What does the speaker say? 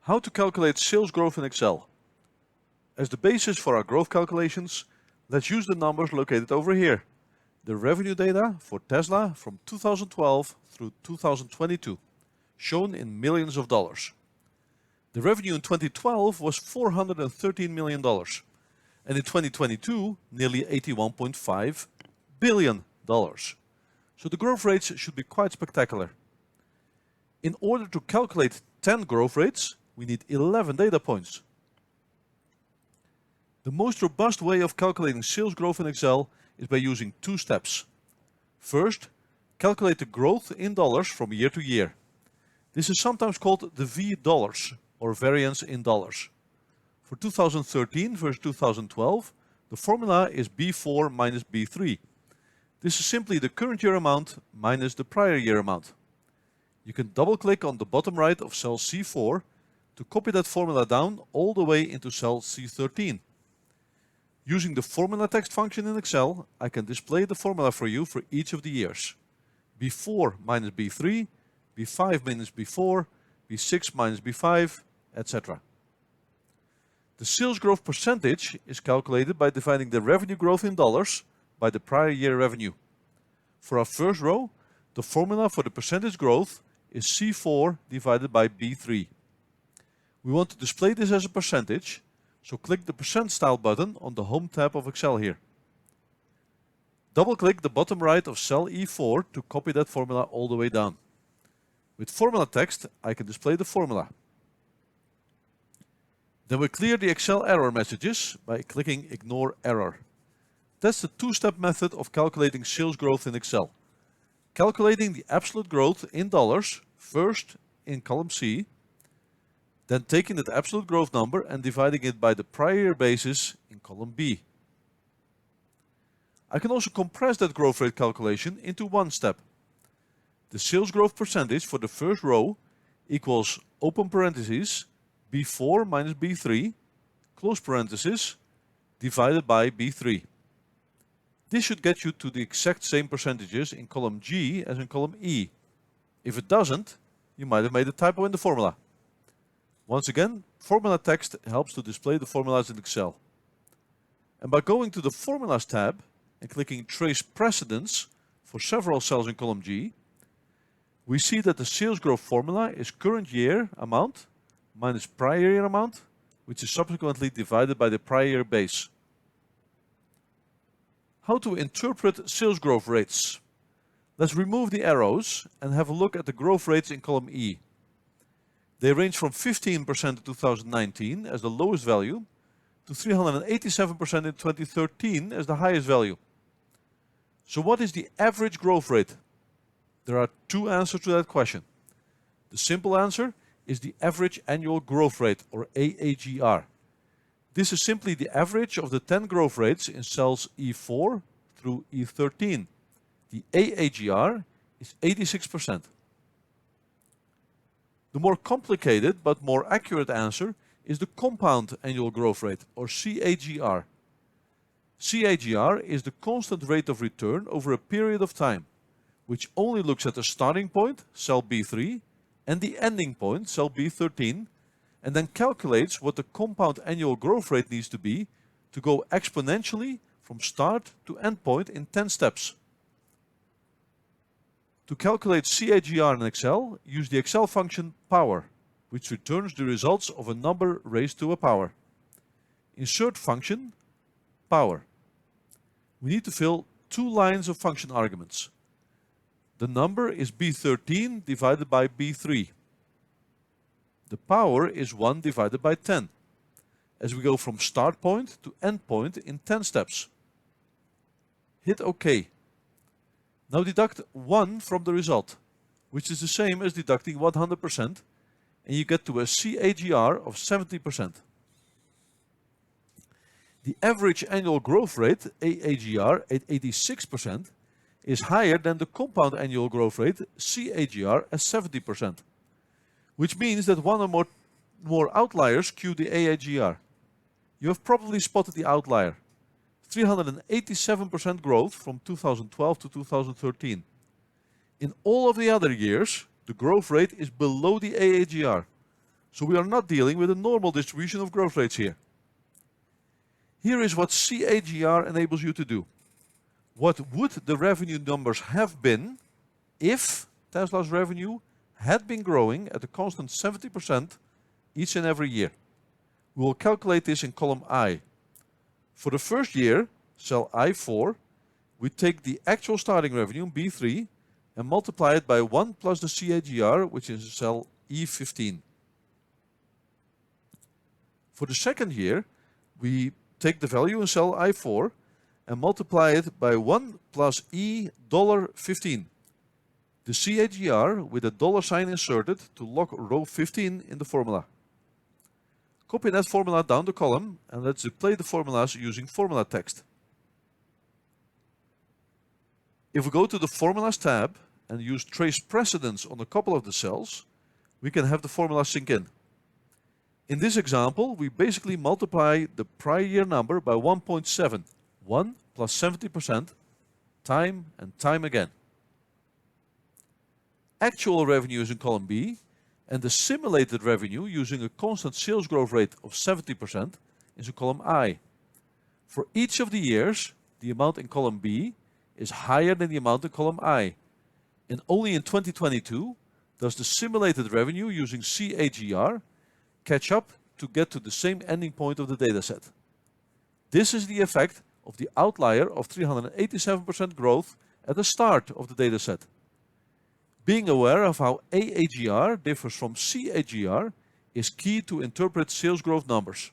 How to calculate sales growth in Excel. As the basis for our growth calculations, let's use the numbers located over here. The revenue data for Tesla from 2012 through 2022, shown in millions of dollars. The revenue in 2012 was $413 million, and in 2022, nearly $81.5 billion. So the growth rates should be quite spectacular. In order to calculate 10 growth rates, we need 11 data points. The most robust way of calculating sales growth in Excel is by using two steps. First, calculate the growth in dollars from year to year. This is sometimes called the V dollars, or variance in dollars. For 2013 versus 2012, the formula is B4 minus B3. This is simply the current year amount minus the prior year amount. You can double-click on the bottom right of cell C4 to copy that formula down all the way into cell C13. Using the formula text function in Excel, I can display the formula for you for each of the years. B4 minus B3, B5 minus B4, B6 minus B5, etc. The sales growth percentage is calculated by dividing the revenue growth in dollars by the prior year revenue. For our first row, the formula for the percentage growth is C4 divided by B3. We want to display this as a percentage, so click the percent style button on the Home tab of Excel here. Double-click the bottom right of cell E4 to copy that formula all the way down. With formula text, I can display the formula. Then we clear the Excel error messages by clicking Ignore Error. That's the two-step method of calculating sales growth in Excel. Calculating the absolute growth in dollars, first in column C, then taking that absolute growth number and dividing it by the prior year basis in column B. I can also compress that growth rate calculation into one step. The sales growth percentage for the first row equals open parentheses B4 minus B3, close parentheses, divided by B3. This should get you to the exact same percentages in column G as in column E. If it doesn't, you might have made a typo in the formula. Once again, formula text helps to display the formulas in Excel. And by going to the Formulas tab and clicking Trace Precedence for several cells in column G, we see that the sales growth formula is current year amount minus prior year amount, which is subsequently divided by the prior year base. How to interpret sales growth rates? Let's remove the arrows and have a look at the growth rates in column E. They range from 15% in 2019 as the lowest value to 387% in 2013 as the highest value. So what is the average growth rate? There are two answers to that question. The simple answer is the average annual growth rate, or AAGR. This is simply the average of the 10 growth rates in cells E4 through E13. The AAGR is 86%. The more complicated but more accurate answer is the compound annual growth rate, or CAGR. CAGR is the constant rate of return over a period of time, which only looks at the starting point, cell B3, and the ending point, cell B13, and then calculates what the compound annual growth rate needs to be to go exponentially from start to end point in 10 steps. To calculate CAGR in Excel, use the Excel function power, which returns the results of a number raised to a power. Insert function power. We need to fill two lines of function arguments. The number is B13 divided by B3. The power is 1 divided by 10, as we go from start point to end point in 10 steps. Hit OK. Now deduct 1 from the result, which is the same as deducting 100%, and you get to a CAGR of 70%. The average annual growth rate, AAGR, at 86%, is higher than the compound annual growth rate, CAGR, at 70%, which means that one or more outliers skew the AAGR. You have probably spotted the outlier. 387% growth from 2012 to 2013. In all of the other years, the growth rate is below the AAGR. So we are not dealing with a normal distribution of growth rates here. Here is what CAGR enables you to do. What would the revenue numbers have been if Tesla's revenue had been growing at a constant 70% each and every year? We will calculate this in column I. For the first year, cell I4, we take the actual starting revenue, B3, and multiply it by 1 plus the CAGR, which is cell E15. For the second year, we take the value in cell I4 and multiply it by 1 plus $15. The CAGR with a dollar sign inserted to lock row 15 in the formula. Copy that formula down the column and let's display the formulas using formula text. If we go to the Formulas tab and use trace precedence on a couple of the cells, we can have the formula sink in. In this example, we basically multiply the prior year number by 1.7, 1 plus 70%, time and time again. Actual revenue is in column B, and the simulated revenue using a constant sales growth rate of 70% is in column I. For each of the years, the amount in column B is higher than the amount in column I. And only in 2022 does the simulated revenue using CAGR catch up to get to the same ending point of the dataset. This is the effect of the outlier of 387% growth at the start of the dataset. Being aware of how AAGR differs from CAGR is key to interpret sales growth numbers.